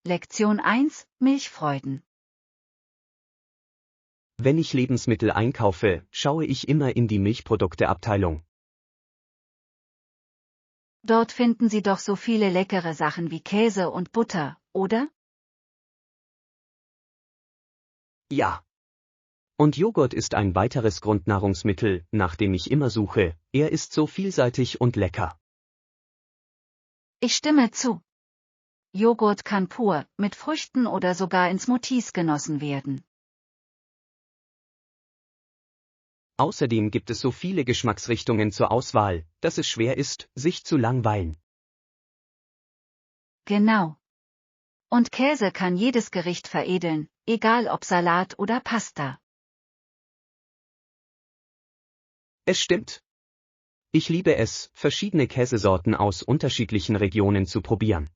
Lektion 1: Milchfreuden. Wenn ich Lebensmittel einkaufe, schaue ich immer in die Milchprodukteabteilung. Dort finden Sie doch so viele leckere Sachen wie Käse und Butter, oder? Ja. Und Joghurt ist ein weiteres Grundnahrungsmittel, nach dem ich immer suche. Er ist so vielseitig und lecker. Ich stimme zu. Joghurt kann pur, mit Früchten oder sogar in Smoothies genossen werden. Außerdem gibt es so viele Geschmacksrichtungen zur Auswahl, dass es schwer ist, sich zu langweilen. Genau. Und Käse kann jedes Gericht veredeln, egal ob Salat oder Pasta. Es stimmt. Ich liebe es, verschiedene Käsesorten aus unterschiedlichen Regionen zu probieren.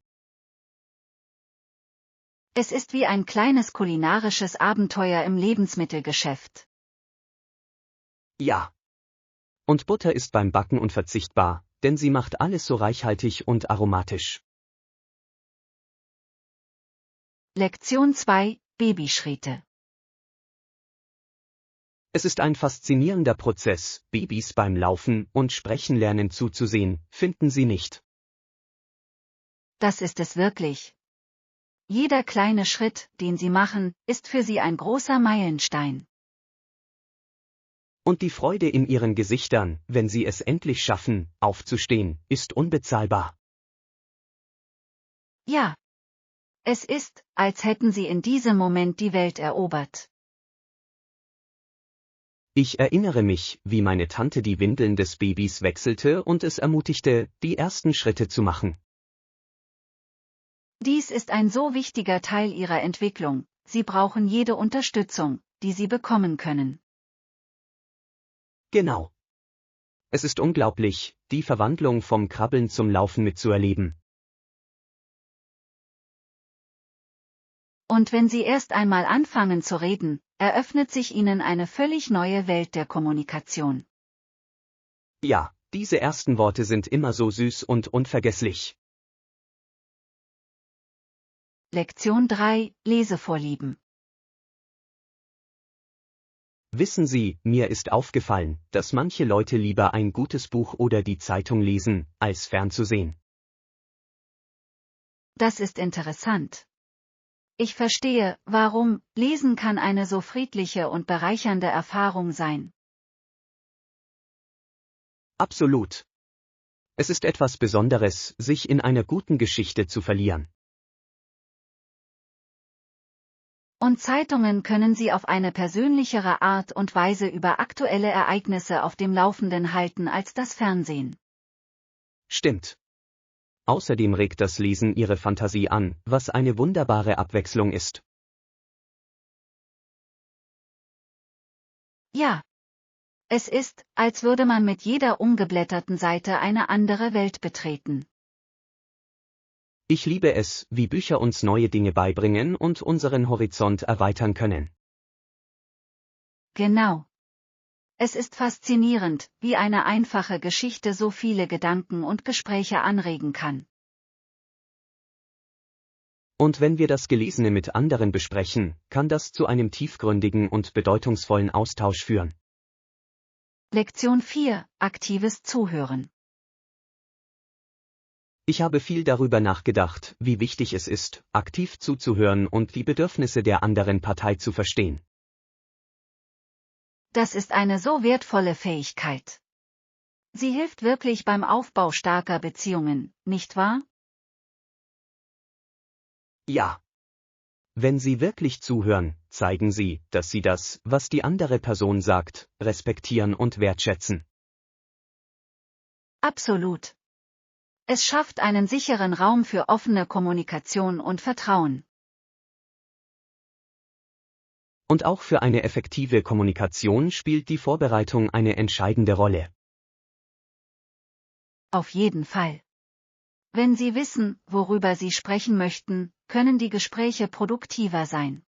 Es ist wie ein kleines kulinarisches Abenteuer im Lebensmittelgeschäft. Ja. Und Butter ist beim Backen unverzichtbar, denn sie macht alles so reichhaltig und aromatisch. Lektion 2: Babyschritte. Es ist ein faszinierender Prozess, Babys beim Laufen und Sprechen lernen zuzusehen, finden Sie nicht? Das ist es wirklich. Jeder kleine Schritt, den Sie machen, ist für Sie ein großer Meilenstein. Und die Freude in ihren Gesichtern, wenn sie es endlich schaffen, aufzustehen, ist unbezahlbar. Ja. Es ist, als hätten Sie in diesem Moment die Welt erobert. Ich erinnere mich, wie meine Tante die Windeln des Babys wechselte und es ermutigte, die ersten Schritte zu machen. Dies ist ein so wichtiger Teil Ihrer Entwicklung, Sie brauchen jede Unterstützung, die Sie bekommen können. Genau. Es ist unglaublich, die Verwandlung vom Krabbeln zum Laufen mitzuerleben. Und wenn Sie erst einmal anfangen zu reden, eröffnet sich Ihnen eine völlig neue Welt der Kommunikation. Ja, diese ersten Worte sind immer so süß und unvergesslich. Lektion 3: Lesevorlieben. Wissen Sie, mir ist aufgefallen, dass manche Leute lieber ein gutes Buch oder die Zeitung lesen, als fernzusehen. Das ist interessant. Ich verstehe, warum. Lesen kann eine so friedliche und bereichernde Erfahrung sein. Absolut. Es ist etwas Besonderes, sich in einer guten Geschichte zu verlieren. Und Zeitungen können Sie auf eine persönlichere Art und Weise über aktuelle Ereignisse auf dem Laufenden halten als das Fernsehen. Stimmt. Außerdem regt das Lesen Ihre Fantasie an, was eine wunderbare Abwechslung ist. Ja. Es ist, als würde man mit jeder umgeblätterten Seite eine andere Welt betreten. Ich liebe es, wie Bücher uns neue Dinge beibringen und unseren Horizont erweitern können. Genau. Es ist faszinierend, wie eine einfache Geschichte so viele Gedanken und Gespräche anregen kann. Und wenn wir das Gelesene mit anderen besprechen, kann das zu einem tiefgründigen und bedeutungsvollen Austausch führen. Lektion 4: Aktives Zuhören. Ich habe viel darüber nachgedacht, wie wichtig es ist, aktiv zuzuhören und die Bedürfnisse der anderen Partei zu verstehen. Das ist eine so wertvolle Fähigkeit. Sie hilft wirklich beim Aufbau starker Beziehungen, nicht wahr? Ja. Wenn Sie wirklich zuhören, zeigen Sie, dass Sie das, was die andere Person sagt, respektieren und wertschätzen. Absolut. Es schafft einen sicheren Raum für offene Kommunikation und Vertrauen. Und auch für eine effektive Kommunikation spielt die Vorbereitung eine entscheidende Rolle. Auf jeden Fall. Wenn Sie wissen, worüber Sie sprechen möchten, können die Gespräche produktiver sein.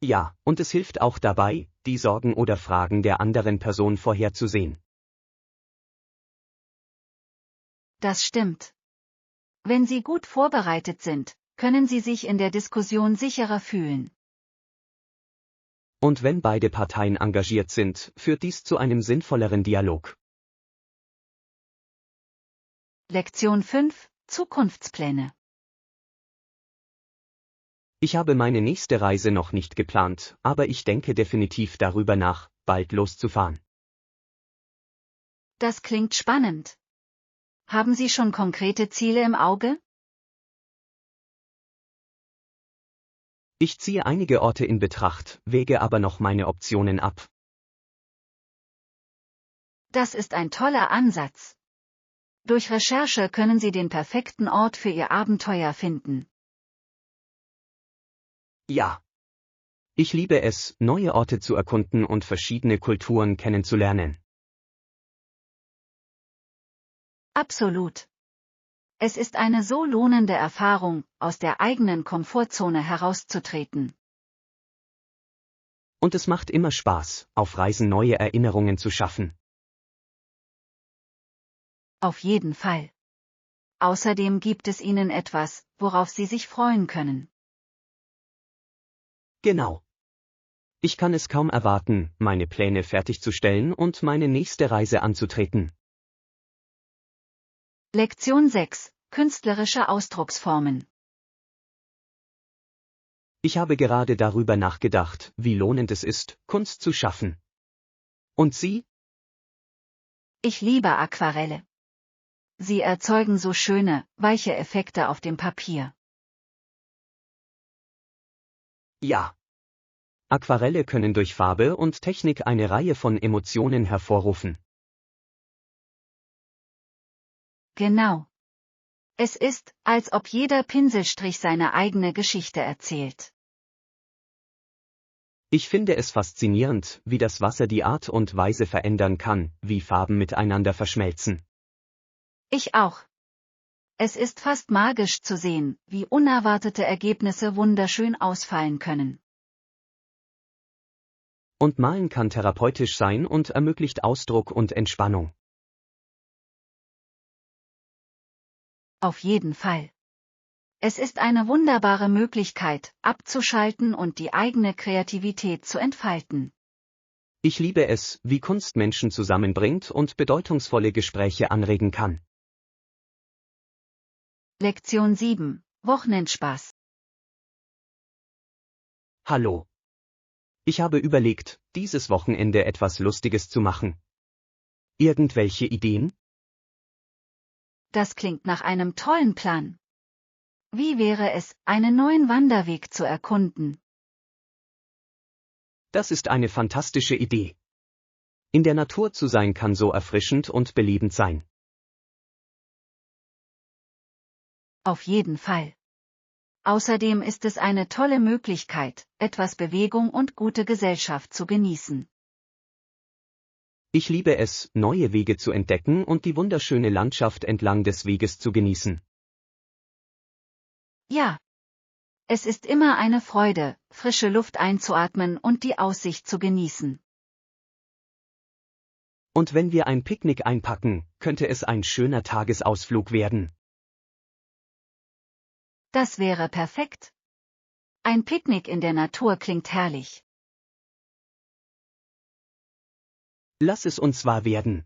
Ja, und es hilft auch dabei, die Sorgen oder Fragen der anderen Person vorherzusehen. Das stimmt. Wenn Sie gut vorbereitet sind, können Sie sich in der Diskussion sicherer fühlen. Und wenn beide Parteien engagiert sind, führt dies zu einem sinnvolleren Dialog. Lektion 5: Zukunftspläne. Ich habe meine nächste Reise noch nicht geplant, aber ich denke definitiv darüber nach, bald loszufahren. Das klingt spannend. Haben Sie schon konkrete Ziele im Auge? Ich ziehe einige Orte in Betracht, wäge aber noch meine Optionen ab. Das ist ein toller Ansatz. Durch Recherche können Sie den perfekten Ort für Ihr Abenteuer finden. Ja. Ich liebe es, neue Orte zu erkunden und verschiedene Kulturen kennenzulernen. Absolut. Es ist eine so lohnende Erfahrung, aus der eigenen Komfortzone herauszutreten. Und es macht immer Spaß, auf Reisen neue Erinnerungen zu schaffen. Auf jeden Fall. Außerdem gibt es Ihnen etwas, worauf Sie sich freuen können. Genau. Ich kann es kaum erwarten, meine Pläne fertigzustellen und meine nächste Reise anzutreten. Lektion 6: Künstlerische Ausdrucksformen. Ich habe gerade darüber nachgedacht, wie lohnend es ist, Kunst zu schaffen. Und Sie? Ich liebe Aquarelle. Sie erzeugen so schöne, weiche Effekte auf dem Papier. Ja. Aquarelle können durch Farbe und Technik eine Reihe von Emotionen hervorrufen. Genau. Es ist, als ob jeder Pinselstrich seine eigene Geschichte erzählt. Ich finde es faszinierend, wie das Wasser die Art und Weise verändern kann, wie Farben miteinander verschmelzen. Ich auch. Es ist fast magisch zu sehen, wie unerwartete Ergebnisse wunderschön ausfallen können. Und Malen kann therapeutisch sein und ermöglicht Ausdruck und Entspannung. Auf jeden Fall. Es ist eine wunderbare Möglichkeit, abzuschalten und die eigene Kreativität zu entfalten. Ich liebe es, wie Kunst Menschen zusammenbringt und bedeutungsvolle Gespräche anregen kann. Lektion 7: Wochenendspaß. Hallo. Ich habe überlegt, dieses Wochenende etwas Lustiges zu machen. Irgendwelche Ideen? Das klingt nach einem tollen Plan. Wie wäre es, einen neuen Wanderweg zu erkunden? Das ist eine fantastische Idee. In der Natur zu sein kann so erfrischend und belebend sein. Auf jeden Fall. Außerdem ist es eine tolle Möglichkeit, etwas Bewegung und gute Gesellschaft zu genießen. Ich liebe es, neue Wege zu entdecken und die wunderschöne Landschaft entlang des Weges zu genießen. Ja. Es ist immer eine Freude, frische Luft einzuatmen und die Aussicht zu genießen. Und wenn wir ein Picknick einpacken, könnte es ein schöner Tagesausflug werden. Das wäre perfekt. Ein Picknick in der Natur klingt herrlich. Lass es uns wahr werden.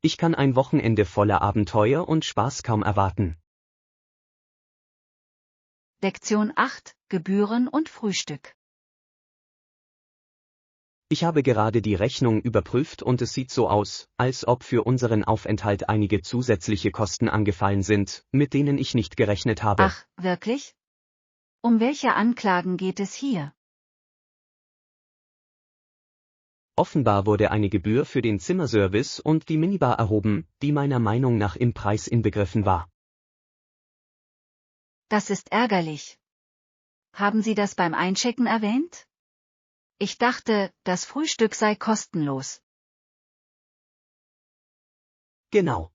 Ich kann ein Wochenende voller Abenteuer und Spaß kaum erwarten. Lektion 8: Gebühren und Frühstück. Ich habe gerade die Rechnung überprüft und es sieht so aus, als ob für unseren Aufenthalt einige zusätzliche Kosten angefallen sind, mit denen ich nicht gerechnet habe. Ach, wirklich? Um welche Anklagen geht es hier? Offenbar wurde eine Gebühr für den Zimmerservice und die Minibar erhoben, die meiner Meinung nach im Preis inbegriffen war. Das ist ärgerlich. Haben Sie das beim Einchecken erwähnt? Ich dachte, das Frühstück sei kostenlos. Genau.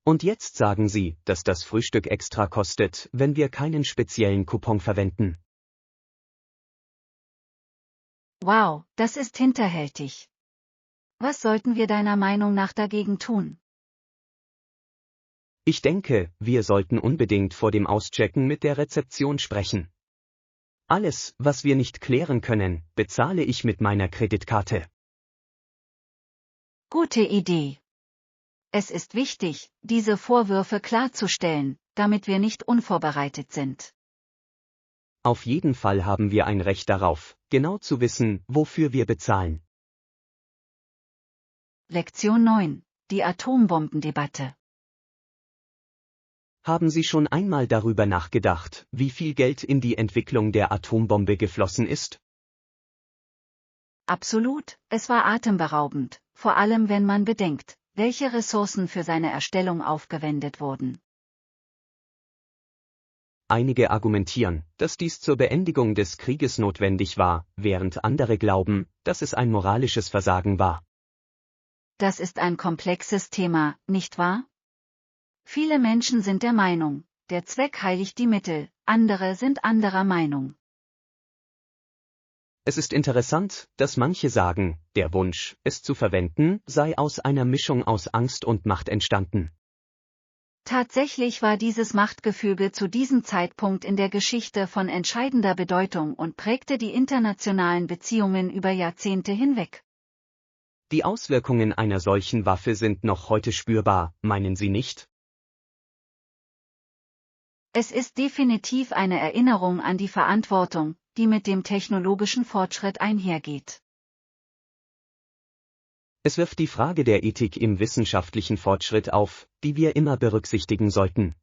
Und jetzt sagen Sie, dass das Frühstück extra kostet, wenn wir keinen speziellen Coupon verwenden. Wow, das ist hinterhältig. Was sollten wir deiner Meinung nach dagegen tun? Ich denke, wir sollten unbedingt vor dem Auschecken mit der Rezeption sprechen. Alles, was wir nicht klären können, bezahle ich mit meiner Kreditkarte. Gute Idee. Es ist wichtig, diese Vorwürfe klarzustellen, damit wir nicht unvorbereitet sind. Auf jeden Fall haben wir ein Recht darauf, genau zu wissen, wofür wir bezahlen. Lektion 9. Die Atombombendebatte. Haben Sie schon einmal darüber nachgedacht, wie viel Geld in die Entwicklung der Atombombe geflossen ist? Absolut, es war atemberaubend, vor allem wenn man bedenkt, welche Ressourcen für seine Erstellung aufgewendet wurden. Einige argumentieren, dass dies zur Beendigung des Krieges notwendig war, während andere glauben, dass es ein moralisches Versagen war. Das ist ein komplexes Thema, nicht wahr? Viele Menschen sind der Meinung, der Zweck heiligt die Mittel, andere sind anderer Meinung. Es ist interessant, dass manche sagen, der Wunsch, es zu verwenden, sei aus einer Mischung aus Angst und Macht entstanden. Tatsächlich war dieses Machtgefüge zu diesem Zeitpunkt in der Geschichte von entscheidender Bedeutung und prägte die internationalen Beziehungen über Jahrzehnte hinweg. Die Auswirkungen einer solchen Waffe sind noch heute spürbar, meinen Sie nicht? Es ist definitiv eine Erinnerung an die Verantwortung, die mit dem technologischen Fortschritt einhergeht. Es wirft die Frage der Ethik im wissenschaftlichen Fortschritt auf, die wir immer berücksichtigen sollten.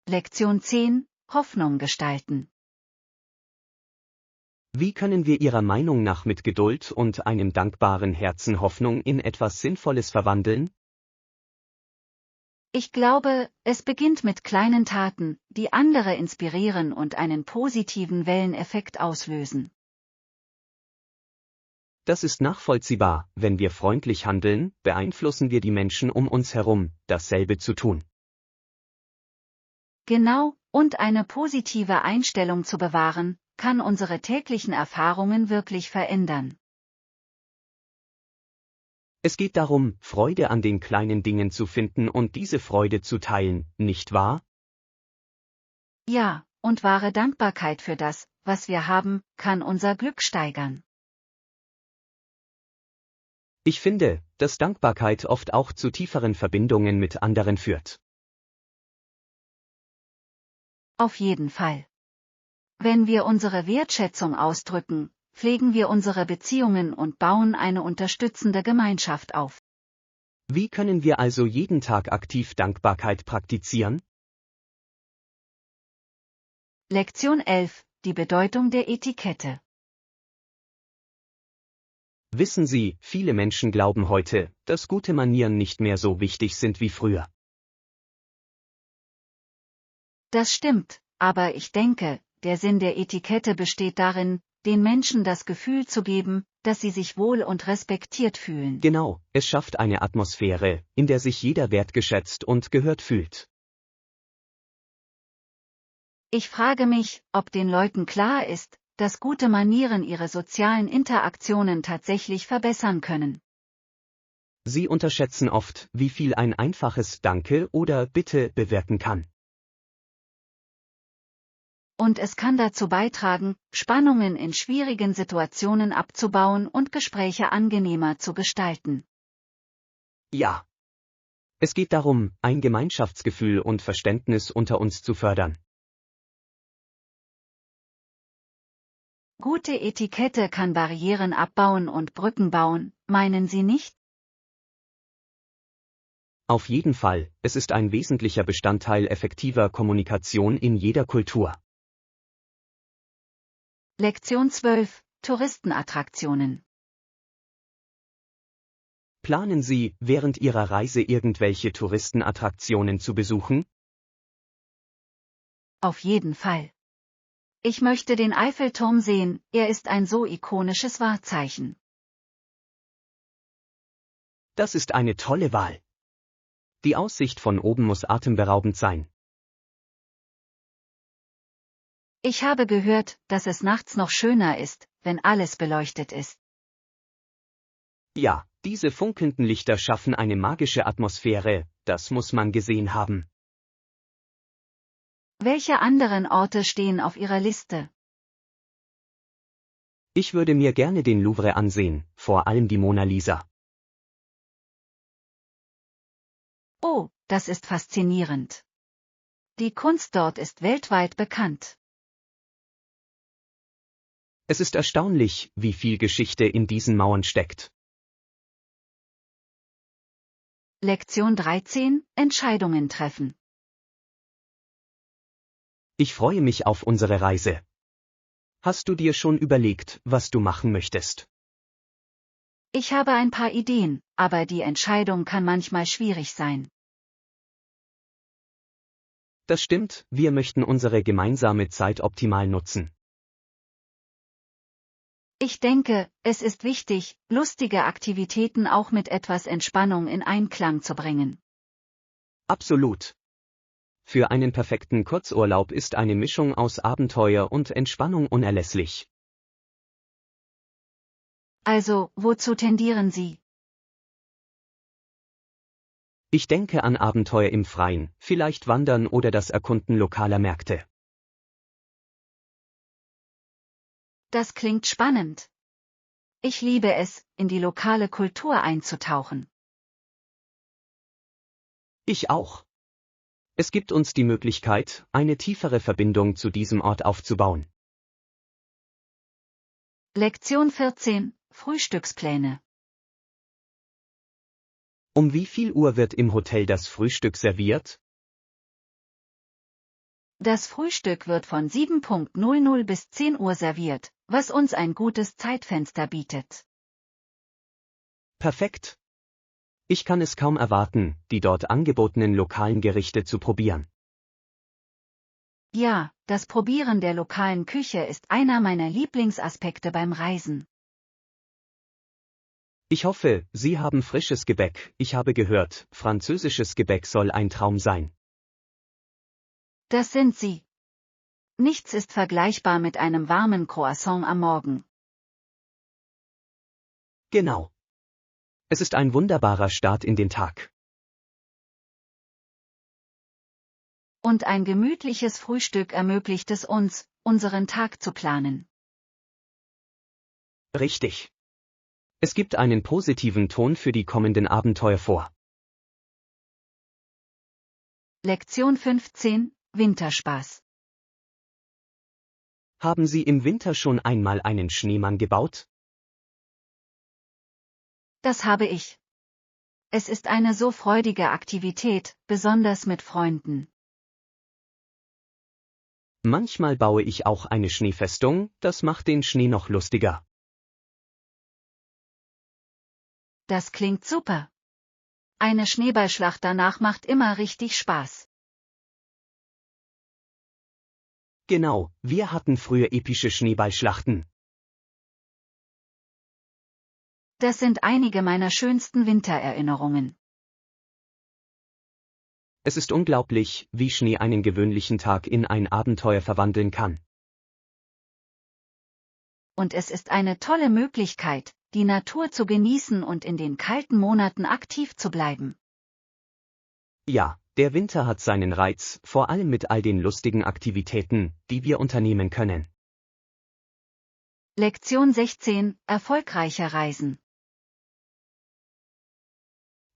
Lektion 10. Hoffnung gestalten. Wie können wir Ihrer Meinung nach mit Geduld und einem dankbaren Herzen Hoffnung in etwas Sinnvolles verwandeln? Ich glaube, es beginnt mit kleinen Taten, die andere inspirieren und einen positiven Welleneffekt auslösen. Das ist nachvollziehbar, wenn wir freundlich handeln, beeinflussen wir die Menschen um uns herum, dasselbe zu tun. Genau, und eine positive Einstellung zu bewahren, kann unsere täglichen Erfahrungen wirklich verändern. Es geht darum, Freude an den kleinen Dingen zu finden und diese Freude zu teilen, nicht wahr? Ja, und wahre Dankbarkeit für das, was wir haben, kann unser Glück steigern. Ich finde, dass Dankbarkeit oft auch zu tieferen Verbindungen mit anderen führt. Auf jeden Fall. Wenn wir unsere Wertschätzung ausdrücken, pflegen wir unsere Beziehungen und bauen eine unterstützende Gemeinschaft auf. Wie können wir also jeden Tag aktiv Dankbarkeit praktizieren? Lektion 11. Die Bedeutung der Etikette. Wissen Sie, viele Menschen glauben heute, dass gute Manieren nicht mehr so wichtig sind wie früher. Das stimmt, aber ich denke, der Sinn der Etikette besteht darin, den Menschen das Gefühl zu geben, dass sie sich wohl und respektiert fühlen. Genau, es schafft eine Atmosphäre, in der sich jeder wertgeschätzt und gehört fühlt. Ich frage mich, ob den Leuten klar ist, dass gute Manieren ihre sozialen Interaktionen tatsächlich verbessern können. Sie unterschätzen oft, wie viel ein einfaches Danke oder Bitte bewirken kann. Und es kann dazu beitragen, Spannungen in schwierigen Situationen abzubauen und Gespräche angenehmer zu gestalten. Ja. Es geht darum, ein Gemeinschaftsgefühl und Verständnis unter uns zu fördern. Gute Etikette kann Barrieren abbauen und Brücken bauen, meinen Sie nicht? Auf jeden Fall, es ist ein wesentlicher Bestandteil effektiver Kommunikation in jeder Kultur. Lektion 12. Touristenattraktionen. Planen Sie, während Ihrer Reise irgendwelche Touristenattraktionen zu besuchen? Auf jeden Fall. Ich möchte den Eiffelturm sehen, er ist ein so ikonisches Wahrzeichen. Das ist eine tolle Wahl. Die Aussicht von oben muss atemberaubend sein. Ich habe gehört, dass es nachts noch schöner ist, wenn alles beleuchtet ist. Ja, Diese funkelnden Lichter schaffen eine magische Atmosphäre, das muss man gesehen haben. Welche anderen Orte stehen auf Ihrer Liste? Ich würde mir gerne den Louvre ansehen, vor allem die Mona Lisa. Oh, das ist faszinierend. Die Kunst dort ist weltweit bekannt. Es ist erstaunlich, wie viel Geschichte in diesen Mauern steckt. Lektion 13: Entscheidungen treffen. Ich freue mich auf unsere Reise. Hast du dir schon überlegt, was du machen möchtest? Ich habe ein paar Ideen, aber die Entscheidung kann manchmal schwierig sein. Das stimmt, wir möchten unsere gemeinsame Zeit optimal nutzen. Ich denke, es ist wichtig, lustige Aktivitäten auch mit etwas Entspannung in Einklang zu bringen. Absolut. Für einen perfekten Kurzurlaub ist eine Mischung aus Abenteuer und Entspannung unerlässlich. Also, wozu tendieren Sie? Ich denke an Abenteuer im Freien, vielleicht Wandern oder das Erkunden lokaler Märkte. Das klingt spannend. Ich liebe es, in die lokale Kultur einzutauchen. Ich auch. Es gibt uns die Möglichkeit, eine tiefere Verbindung zu diesem Ort aufzubauen. Lektion 14: Frühstückspläne. Um wie viel Uhr wird im Hotel das Frühstück serviert? Das Frühstück wird von 7:00 bis 10 Uhr serviert, was uns ein gutes Zeitfenster bietet. Perfekt. Ich kann es kaum erwarten, die dort angebotenen lokalen Gerichte zu probieren. Ja, das Probieren der lokalen Küche ist einer meiner Lieblingsaspekte beim Reisen. Ich hoffe, Sie haben frisches Gebäck. Ich habe gehört, französisches Gebäck soll ein Traum sein. Das sind sie. Nichts ist vergleichbar mit einem warmen Croissant am Morgen. Genau. Es ist ein wunderbarer Start in den Tag. Und ein gemütliches Frühstück ermöglicht es uns, unseren Tag zu planen. Richtig. Es gibt einen positiven Ton für die kommenden Abenteuer vor. Lektion 15: Winterspaß. Haben Sie im Winter schon einmal einen Schneemann gebaut? Das habe ich. Es ist eine so freudige Aktivität, besonders mit Freunden. Manchmal baue ich auch eine Schneefestung, das macht den Schnee noch lustiger. Das klingt super. Eine Schneeballschlacht danach macht immer richtig Spaß. Genau, wir hatten früher epische Schneeballschlachten. Das sind einige meiner schönsten Wintererinnerungen. Es ist unglaublich, wie Schnee einen gewöhnlichen Tag in ein Abenteuer verwandeln kann. Und es ist eine tolle Möglichkeit, die Natur zu genießen und in den kalten Monaten aktiv zu bleiben. Ja, der Winter hat seinen Reiz, vor allem mit all den lustigen Aktivitäten, die wir unternehmen können. Lektion 16: Erfolgreiche Reisen.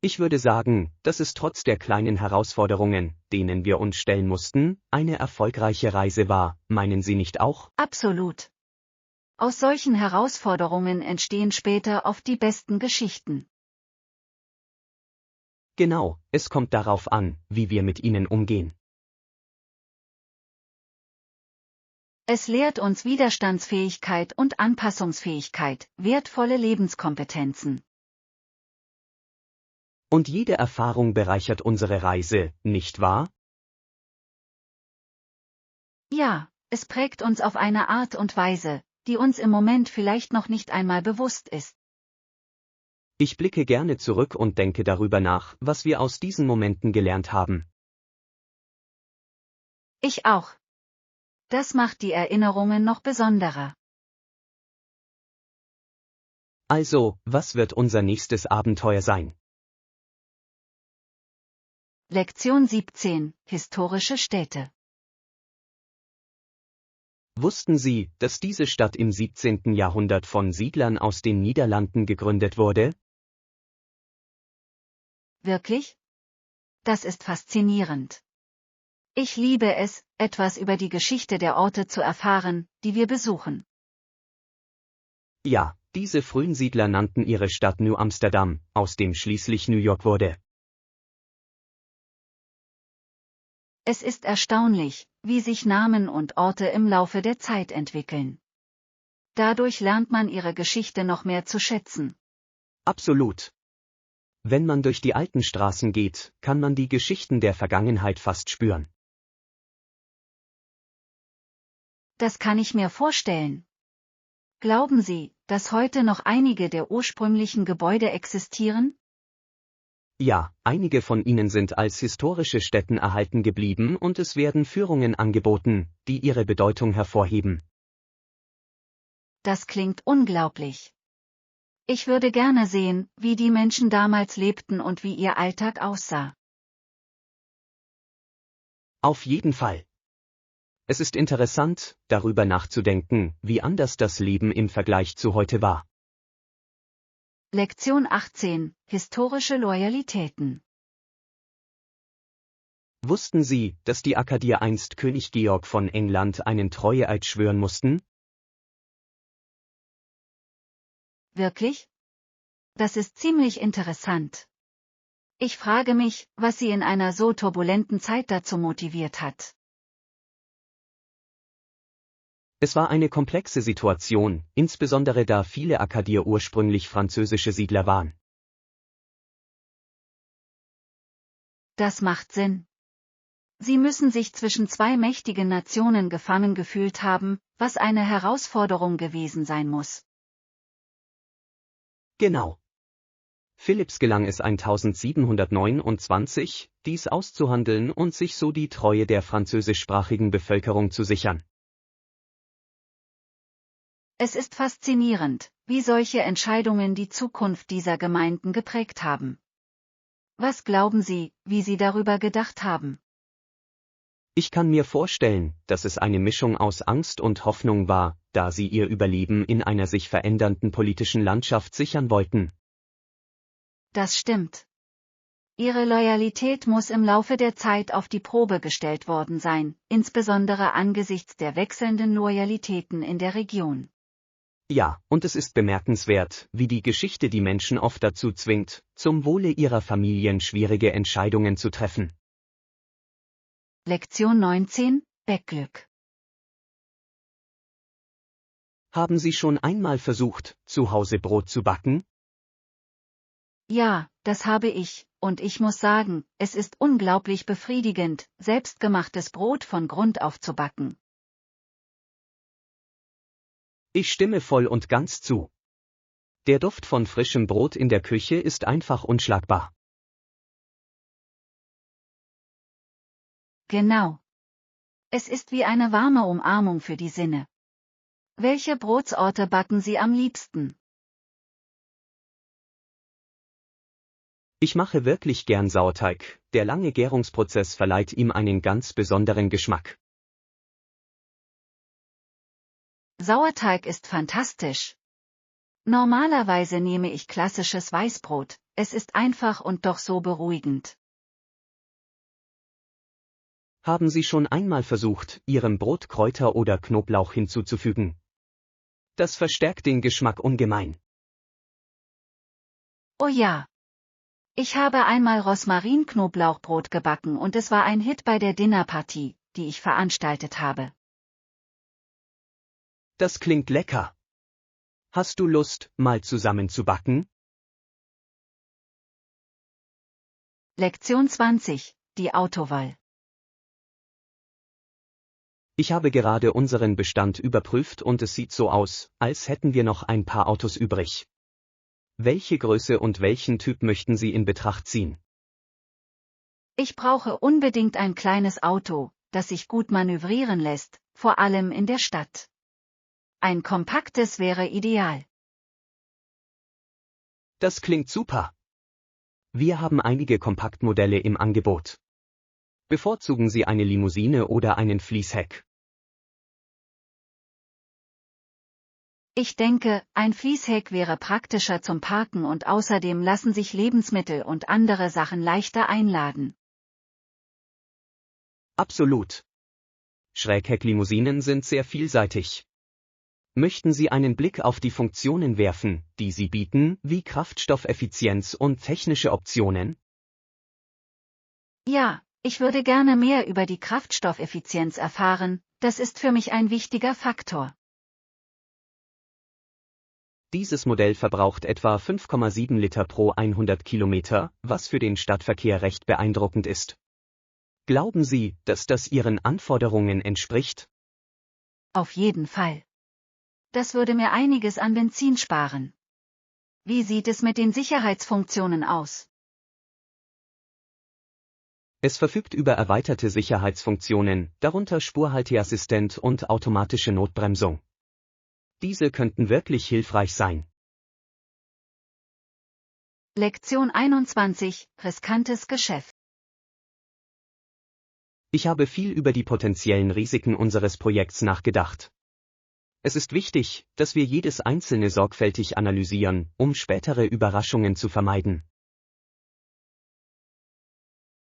Ich würde sagen, dass es trotz der kleinen Herausforderungen, denen wir uns stellen mussten, eine erfolgreiche Reise war, meinen Sie nicht auch? Absolut. Aus solchen Herausforderungen entstehen später oft die besten Geschichten. Genau, es kommt darauf an, wie wir mit ihnen umgehen. Es lehrt uns Widerstandsfähigkeit und Anpassungsfähigkeit, wertvolle Lebenskompetenzen. Und jede Erfahrung bereichert unsere Reise, nicht wahr? Ja, es prägt uns auf eine Art und Weise, die uns im Moment vielleicht noch nicht einmal bewusst ist. Ich blicke gerne zurück und denke darüber nach, was wir aus diesen Momenten gelernt haben. Ich auch. Das macht die Erinnerungen noch besonderer. Also, was wird unser nächstes Abenteuer sein? Lektion 17. Historische Städte. Wussten Sie, dass diese Stadt im 17. Jahrhundert von Siedlern aus den Niederlanden gegründet wurde? Wirklich? Das ist faszinierend. Ich liebe es, etwas über die Geschichte der Orte zu erfahren, die wir besuchen. Ja, diese frühen Siedler nannten ihre Stadt New Amsterdam, aus dem schließlich New York wurde. Es ist erstaunlich, wie sich Namen und Orte im Laufe der Zeit entwickeln. Dadurch lernt man ihre Geschichte noch mehr zu schätzen. Absolut. Wenn man durch die alten Straßen geht, kann man die Geschichten der Vergangenheit fast spüren. Das kann ich mir vorstellen. Glauben Sie, dass heute noch einige der ursprünglichen Gebäude existieren? Ja, einige von ihnen sind als historische Stätten erhalten geblieben und es werden Führungen angeboten, die ihre Bedeutung hervorheben. Das klingt unglaublich. Ich würde gerne sehen, wie die Menschen damals lebten und wie ihr Alltag aussah. Auf jeden Fall. Es ist interessant, darüber nachzudenken, wie anders das Leben im Vergleich zu heute war. Lektion 18. Historische Loyalitäten. Wussten Sie, dass die Akadier einst König Georg von England einen Treueeid schwören mussten? Wirklich? Das ist ziemlich interessant. Ich frage mich, was sie in einer so turbulenten Zeit dazu motiviert hat. Es war eine komplexe Situation, insbesondere da viele Akadier ursprünglich französische Siedler waren. Das macht Sinn. Sie müssen sich zwischen zwei mächtigen Nationen gefangen gefühlt haben, was eine Herausforderung gewesen sein muss. Genau. Philipps gelang es 1729, dies auszuhandeln und sich so die Treue der französischsprachigen Bevölkerung zu sichern. Es ist faszinierend, wie solche Entscheidungen die Zukunft dieser Gemeinden geprägt haben. Was glauben Sie, wie sie darüber gedacht haben? Ich kann mir vorstellen, dass es eine Mischung aus Angst und Hoffnung war, da sie ihr Überleben in einer sich verändernden politischen Landschaft sichern wollten. Das stimmt. Ihre Loyalität muss im Laufe der Zeit auf die Probe gestellt worden sein, insbesondere angesichts der wechselnden Loyalitäten in der Region. Ja, und es ist bemerkenswert, wie die Geschichte die Menschen oft dazu zwingt, zum Wohle ihrer Familien schwierige Entscheidungen zu treffen. Lektion 19. Backglück. Haben Sie schon einmal versucht, zu Hause Brot zu backen? Ja, das habe ich, und ich muss sagen, es ist unglaublich befriedigend, selbstgemachtes Brot von Grund auf zu backen. Ich stimme voll und ganz zu. Der Duft von frischem Brot in der Küche ist einfach unschlagbar. Genau. Es ist wie eine warme Umarmung für die Sinne. Welche Brotsorte backen Sie am liebsten? Ich mache wirklich gern Sauerteig, der lange Gärungsprozess verleiht ihm einen ganz besonderen Geschmack. Sauerteig ist fantastisch. Normalerweise nehme ich klassisches Weißbrot, es ist einfach und doch so beruhigend. Haben Sie schon einmal versucht, Ihrem Brot Kräuter oder Knoblauch hinzuzufügen? Das verstärkt den Geschmack ungemein. Oh ja. Ich habe einmal Rosmarin-Knoblauchbrot gebacken und es war ein Hit bei der Dinnerparty, die ich veranstaltet habe. Das klingt lecker. Hast du Lust, mal zusammen zu backen? Lektion 20. Die Autowahl. Ich habe gerade unseren Bestand überprüft und es sieht so aus, als hätten wir noch ein paar Autos übrig. Welche Größe und welchen Typ möchten Sie in Betracht ziehen? Ich brauche unbedingt ein kleines Auto, das sich gut manövrieren lässt, vor allem in der Stadt. Ein kompaktes wäre ideal. Das klingt super. Wir haben einige Kompaktmodelle im Angebot. Bevorzugen Sie eine Limousine oder einen Fließheck? Ich denke, ein Fließheck wäre praktischer zum Parken und außerdem lassen sich Lebensmittel und andere Sachen leichter einladen. Absolut. Schräghecklimousinen sind sehr vielseitig. Möchten Sie einen Blick auf die Funktionen werfen, die sie bieten, wie Kraftstoffeffizienz und technische Optionen? Ja, ich würde gerne mehr über die Kraftstoffeffizienz erfahren, das ist für mich ein wichtiger Faktor. Dieses Modell verbraucht etwa 5,7 Liter pro 100 Kilometer, was für den Stadtverkehr recht beeindruckend ist. Glauben Sie, dass das Ihren Anforderungen entspricht? Auf jeden Fall. Das würde mir einiges an Benzin sparen. Wie sieht es mit den Sicherheitsfunktionen aus? Es verfügt über erweiterte Sicherheitsfunktionen, darunter Spurhalteassistent und automatische Notbremsung. Diese könnten wirklich hilfreich sein. Lektion 21: Riskantes Geschäft. Ich habe viel über die potenziellen Risiken unseres Projekts nachgedacht. Es ist wichtig, dass wir jedes einzelne sorgfältig analysieren, um spätere Überraschungen zu vermeiden.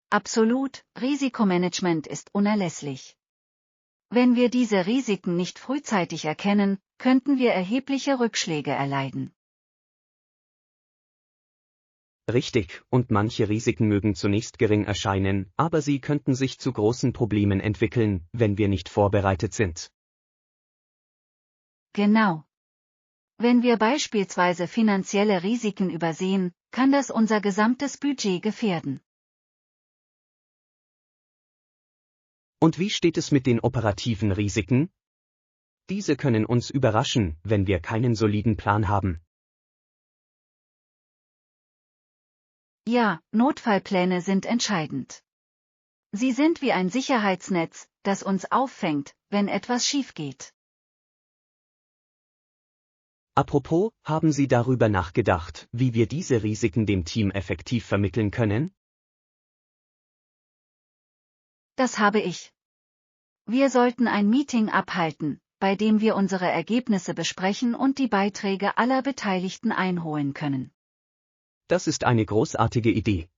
Absolut, Risikomanagement ist unerlässlich. Wenn wir diese Risiken nicht frühzeitig erkennen, könnten wir erhebliche Rückschläge erleiden. Richtig, und manche Risiken mögen zunächst gering erscheinen, aber sie könnten sich zu großen Problemen entwickeln, wenn wir nicht vorbereitet sind. Genau. Wenn wir beispielsweise finanzielle Risiken übersehen, kann das unser gesamtes Budget gefährden. Und wie steht es mit den operativen Risiken? Diese können uns überraschen, wenn wir keinen soliden Plan haben. Ja, Notfallpläne sind entscheidend. Sie sind wie ein Sicherheitsnetz, das uns auffängt, wenn etwas schief geht. Apropos, haben Sie darüber nachgedacht, wie wir diese Risiken dem Team effektiv vermitteln können? Das habe ich. Wir sollten ein Meeting abhalten, bei dem wir unsere Ergebnisse besprechen und die Beiträge aller Beteiligten einholen können. Das ist eine großartige Idee.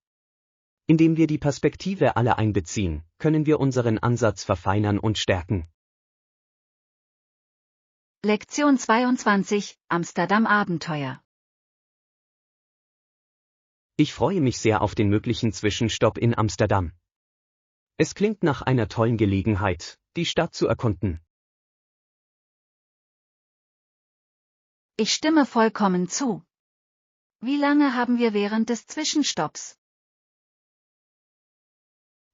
Indem wir die Perspektive aller einbeziehen, können wir unseren Ansatz verfeinern und stärken. Lektion 22: Amsterdam Abenteuer. Ich freue mich sehr auf den möglichen Zwischenstopp in Amsterdam. Es klingt nach einer tollen Gelegenheit, die Stadt zu erkunden. Ich stimme vollkommen zu. Wie lange haben wir während des Zwischenstopps?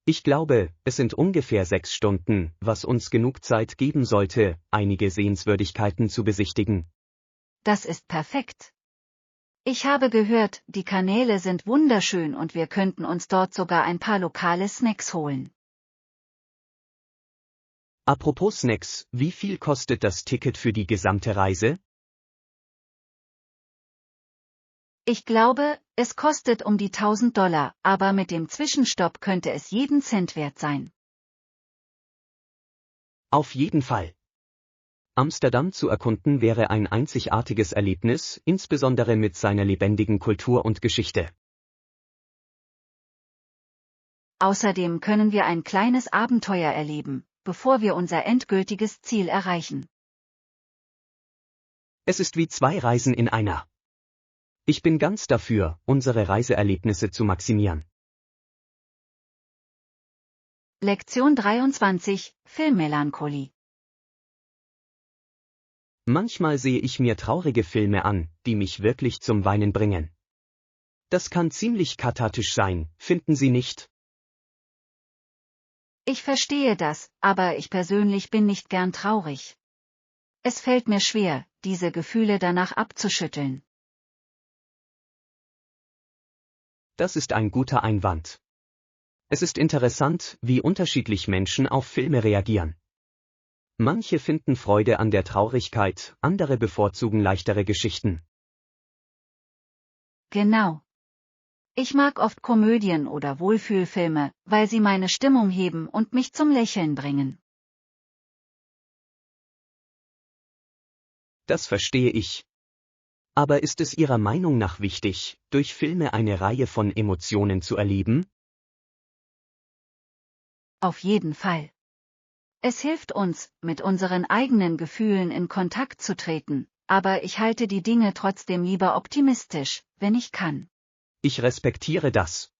Ich glaube, es sind ungefähr 6 Stunden, was uns genug Zeit geben sollte, einige Sehenswürdigkeiten zu besichtigen. Das ist perfekt. Ich habe gehört, die Kanäle sind wunderschön und wir könnten uns dort sogar ein paar lokale Snacks holen. Apropos Snacks, wie viel kostet das Ticket für die gesamte Reise? Ich glaube, es kostet um die $1000, aber mit dem Zwischenstopp könnte es jeden Cent wert sein. Auf jeden Fall. Amsterdam zu erkunden wäre ein einzigartiges Erlebnis, insbesondere mit seiner lebendigen Kultur und Geschichte. Außerdem können wir ein kleines Abenteuer erleben, bevor wir unser endgültiges Ziel erreichen. Es ist wie 2 Reisen in einer. Ich bin ganz dafür, unsere Reiseerlebnisse zu maximieren. Lektion 23: Filmmelancholie. Manchmal sehe ich mir traurige Filme an, die mich wirklich zum Weinen bringen. Das kann ziemlich kathartisch sein, finden Sie nicht? Ich verstehe das, aber ich persönlich bin nicht gern traurig. Es fällt mir schwer, diese Gefühle danach abzuschütteln. Das ist ein guter Einwand. Es ist interessant, wie unterschiedlich Menschen auf Filme reagieren. Manche finden Freude an der Traurigkeit, andere bevorzugen leichtere Geschichten. Genau. Ich mag oft Komödien oder Wohlfühlfilme, weil sie meine Stimmung heben und mich zum Lächeln bringen. Das verstehe ich. Aber ist es Ihrer Meinung nach wichtig, durch Filme eine Reihe von Emotionen zu erleben? Auf jeden Fall. Es hilft uns, mit unseren eigenen Gefühlen in Kontakt zu treten, aber ich halte die Dinge trotzdem lieber optimistisch, wenn ich kann. Ich respektiere das.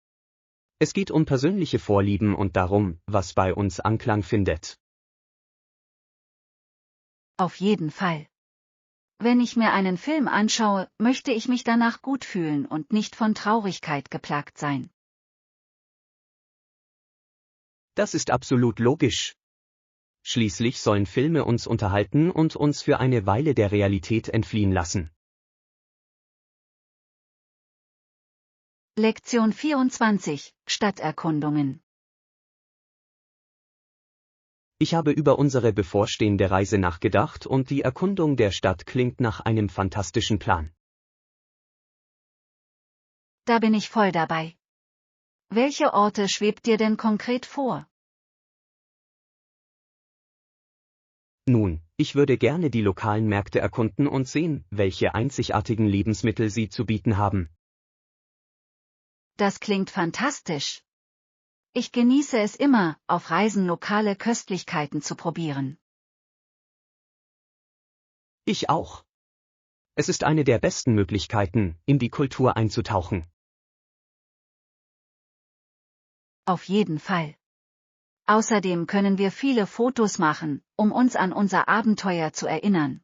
Es geht um persönliche Vorlieben und darum, was bei uns Anklang findet. Auf jeden Fall. Wenn ich mir einen Film anschaue, möchte ich mich danach gut fühlen und nicht von Traurigkeit geplagt sein. Das ist absolut logisch. Schließlich sollen Filme uns unterhalten und uns für eine Weile der Realität entfliehen lassen. Lektion 24: Stadterkundungen. Ich habe über unsere bevorstehende Reise nachgedacht und die Erkundung der Stadt klingt nach einem fantastischen Plan. Da bin ich voll dabei. Welche Orte schwebt dir denn konkret vor? Nun, ich würde gerne die lokalen Märkte erkunden und sehen, welche einzigartigen Lebensmittel sie zu bieten haben. Das klingt fantastisch. Ich genieße es immer, auf Reisen lokale Köstlichkeiten zu probieren. Ich auch. Es ist eine der besten Möglichkeiten, in die Kultur einzutauchen. Auf jeden Fall. Außerdem können wir viele Fotos machen, um uns an unser Abenteuer zu erinnern.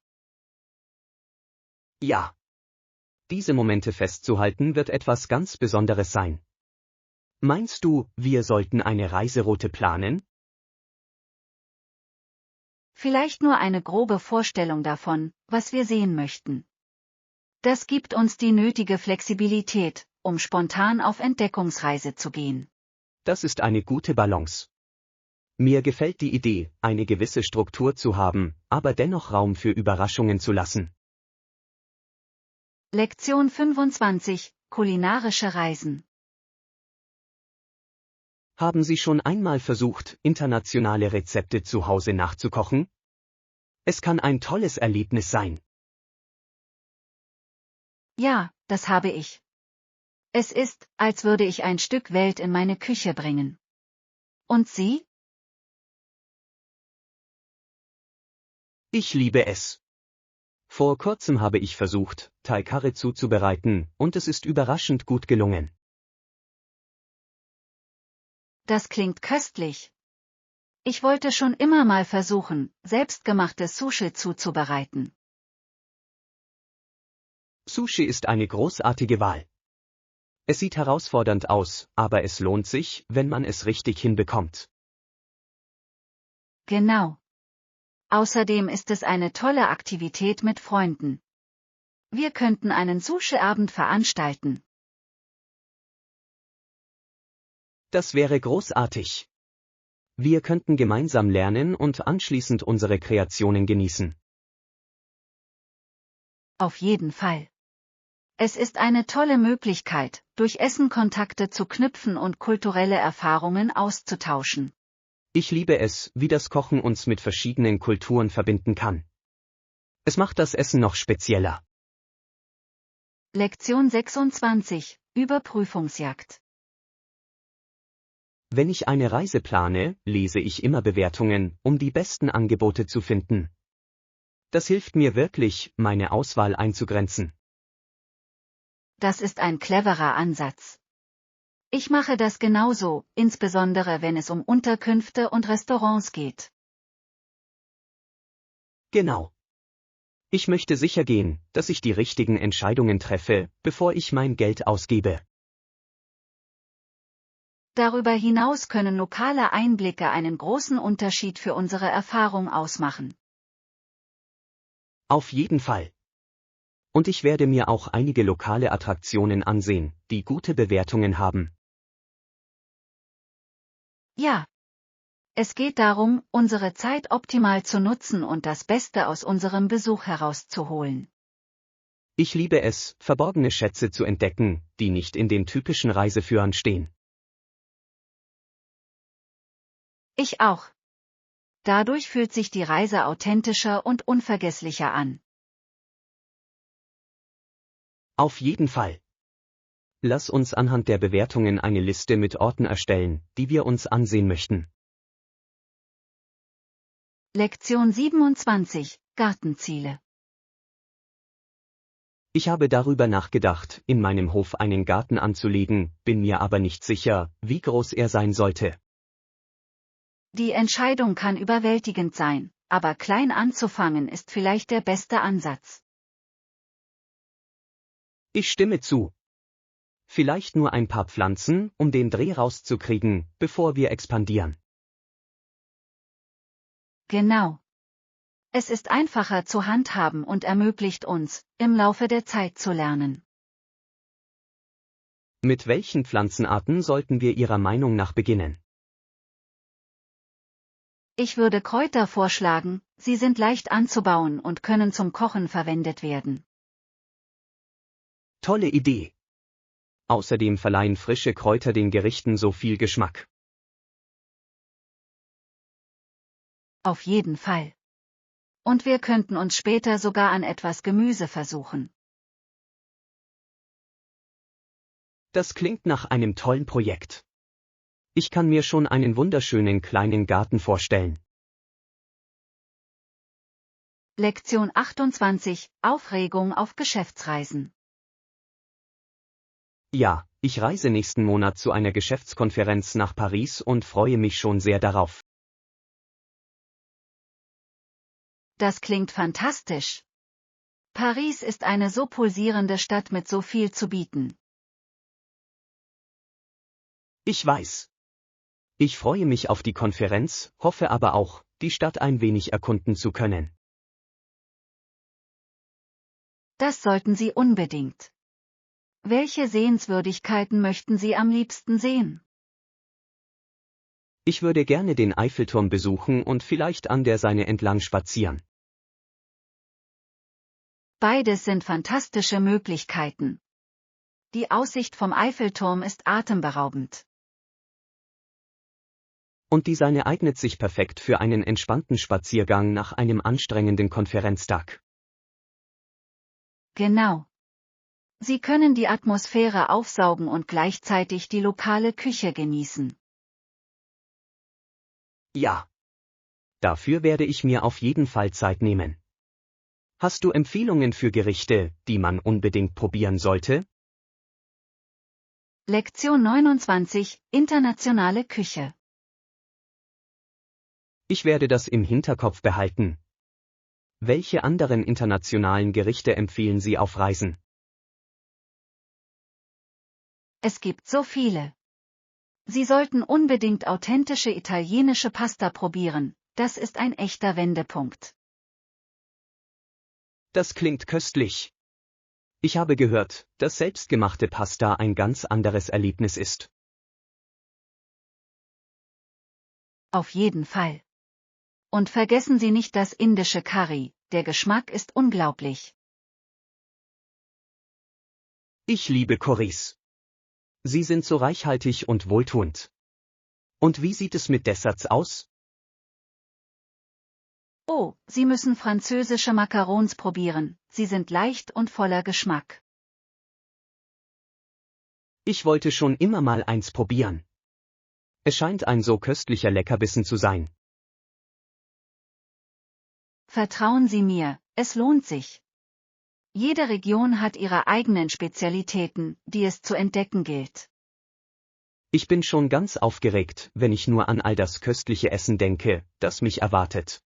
Ja. Diese Momente festzuhalten wird etwas ganz Besonderes sein. Meinst du, wir sollten eine Reiseroute planen? Vielleicht nur eine grobe Vorstellung davon, was wir sehen möchten. Das gibt uns die nötige Flexibilität, um spontan auf Entdeckungsreise zu gehen. Das ist eine gute Balance. Mir gefällt die Idee, eine gewisse Struktur zu haben, aber dennoch Raum für Überraschungen zu lassen. Lektion 25: Kulinarische Reisen. Haben Sie schon einmal versucht, internationale Rezepte zu Hause nachzukochen? Es kann ein tolles Erlebnis sein. Ja, das habe ich. Es ist, als würde ich ein Stück Welt in meine Küche bringen. Und Sie? Ich liebe es. Vor kurzem habe ich versucht, Thai Curry zuzubereiten, und es ist überraschend gut gelungen. Das klingt köstlich. Ich wollte schon immer mal versuchen, selbstgemachtes Sushi zuzubereiten. Sushi ist eine großartige Wahl. Es sieht herausfordernd aus, aber es lohnt sich, wenn man es richtig hinbekommt. Genau. Außerdem ist es eine tolle Aktivität mit Freunden. Wir könnten einen Sushi-Abend veranstalten. Das wäre großartig. Wir könnten gemeinsam lernen und anschließend unsere Kreationen genießen. Auf jeden Fall. Es ist eine tolle Möglichkeit, durch Essen Kontakte zu knüpfen und kulturelle Erfahrungen auszutauschen. Ich liebe es, wie das Kochen uns mit verschiedenen Kulturen verbinden kann. Es macht das Essen noch spezieller. Lektion 26: Überprüfungsjagd. Wenn ich eine Reise plane, lese ich immer Bewertungen, um die besten Angebote zu finden. Das hilft mir wirklich, meine Auswahl einzugrenzen. Das ist ein cleverer Ansatz. Ich mache das genauso, insbesondere wenn es um Unterkünfte und Restaurants geht. Genau. Ich möchte sicher gehen, dass ich die richtigen Entscheidungen treffe, bevor ich mein Geld ausgebe. Darüber hinaus können lokale Einblicke einen großen Unterschied für unsere Erfahrung ausmachen. Auf jeden Fall. Und ich werde mir auch einige lokale Attraktionen ansehen, die gute Bewertungen haben. Ja. Es geht darum, unsere Zeit optimal zu nutzen und das Beste aus unserem Besuch herauszuholen. Ich liebe es, verborgene Schätze zu entdecken, die nicht in den typischen Reiseführern stehen. Ich auch. Dadurch fühlt sich die Reise authentischer und unvergesslicher an. Auf jeden Fall. Lass uns anhand der Bewertungen eine Liste mit Orten erstellen, die wir uns ansehen möchten. Lektion 27: Gartenziele. Ich habe darüber nachgedacht, in meinem Hof einen Garten anzulegen, bin mir aber nicht sicher, wie groß er sein sollte. Die Entscheidung kann überwältigend sein, aber klein anzufangen ist vielleicht der beste Ansatz. Ich stimme zu. Vielleicht nur ein paar Pflanzen, um den Dreh rauszukriegen, bevor wir expandieren. Genau. Es ist einfacher zu handhaben und ermöglicht uns, im Laufe der Zeit zu lernen. Mit welchen Pflanzenarten sollten wir Ihrer Meinung nach beginnen? Ich würde Kräuter vorschlagen, sie sind leicht anzubauen und können zum Kochen verwendet werden. Tolle Idee. Außerdem verleihen frische Kräuter den Gerichten so viel Geschmack. Auf jeden Fall. Und wir könnten uns später sogar an etwas Gemüse versuchen. Das klingt nach einem tollen Projekt. Ich kann mir schon einen wunderschönen kleinen Garten vorstellen. Lektion 28: Aufregung auf Geschäftsreisen. Ja, ich reise nächsten Monat zu einer Geschäftskonferenz nach Paris und freue mich schon sehr darauf. Das klingt fantastisch. Paris ist eine so pulsierende Stadt mit so viel zu bieten. Ich weiß. Ich freue mich auf die Konferenz, hoffe aber auch, die Stadt ein wenig erkunden zu können. Das sollten Sie unbedingt. Welche Sehenswürdigkeiten möchten Sie am liebsten sehen? Ich würde gerne den Eiffelturm besuchen und vielleicht an der Seine entlang spazieren. Beides sind fantastische Möglichkeiten. Die Aussicht vom Eiffelturm ist atemberaubend. Und die Seine eignet sich perfekt für einen entspannten Spaziergang nach einem anstrengenden Konferenztag. Genau. Sie können die Atmosphäre aufsaugen und gleichzeitig die lokale Küche genießen. Ja. Dafür werde ich mir auf jeden Fall Zeit nehmen. Hast du Empfehlungen für Gerichte, die man unbedingt probieren sollte? Lektion 29: Internationale Küche. Ich werde das im Hinterkopf behalten. Welche anderen internationalen Gerichte empfehlen Sie auf Reisen? Es gibt so viele. Sie sollten unbedingt authentische italienische Pasta probieren, das ist ein echter Wendepunkt. Das klingt köstlich. Ich habe gehört, dass selbstgemachte Pasta ein ganz anderes Erlebnis ist. Auf jeden Fall. Und vergessen Sie nicht das indische Curry, der Geschmack ist unglaublich. Ich liebe Currys. Sie sind so reichhaltig und wohltuend. Und wie sieht es mit Desserts aus? Oh, Sie müssen französische Macarons probieren, sie sind leicht und voller Geschmack. Ich wollte schon immer mal eins probieren. Es scheint ein so köstlicher Leckerbissen zu sein. Vertrauen Sie mir, es lohnt sich. Jede Region hat ihre eigenen Spezialitäten, die es zu entdecken gilt. Ich bin schon ganz aufgeregt, wenn ich nur an all das köstliche Essen denke, das mich erwartet.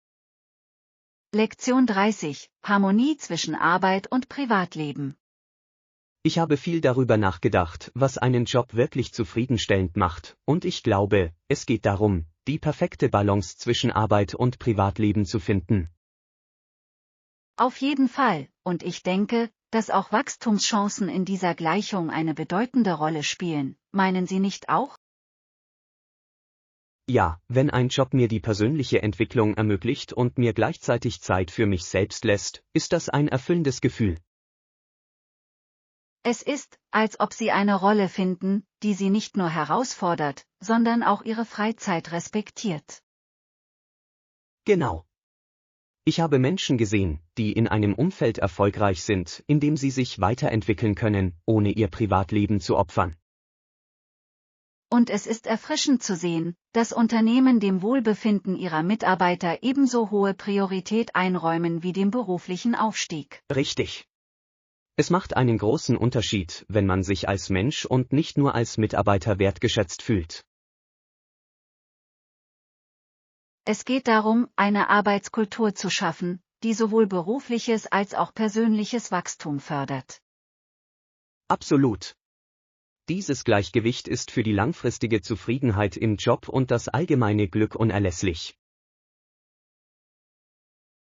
Lektion 30: Harmonie zwischen Arbeit und Privatleben. Ich habe viel darüber nachgedacht, was einen Job wirklich zufriedenstellend macht, und ich glaube, es geht darum, die perfekte Balance zwischen Arbeit und Privatleben zu finden. Auf jeden Fall, und ich denke, dass auch Wachstumschancen in dieser Gleichung eine bedeutende Rolle spielen, meinen Sie nicht auch? Ja, wenn ein Job mir die persönliche Entwicklung ermöglicht und mir gleichzeitig Zeit für mich selbst lässt, ist das ein erfüllendes Gefühl. Es ist, als ob sie eine Rolle finden, die sie nicht nur herausfordert, sondern auch ihre Freizeit respektiert. Genau. Ich habe Menschen gesehen, die in einem Umfeld erfolgreich sind, in dem sie sich weiterentwickeln können, ohne ihr Privatleben zu opfern. Und es ist erfrischend zu sehen, dass Unternehmen dem Wohlbefinden ihrer Mitarbeiter ebenso hohe Priorität einräumen wie dem beruflichen Aufstieg. Richtig. Es macht einen großen Unterschied, wenn man sich als Mensch und nicht nur als Mitarbeiter wertgeschätzt fühlt. Es geht darum, eine Arbeitskultur zu schaffen, die sowohl berufliches als auch persönliches Wachstum fördert. Absolut. Dieses Gleichgewicht ist für die langfristige Zufriedenheit im Job und das allgemeine Glück unerlässlich.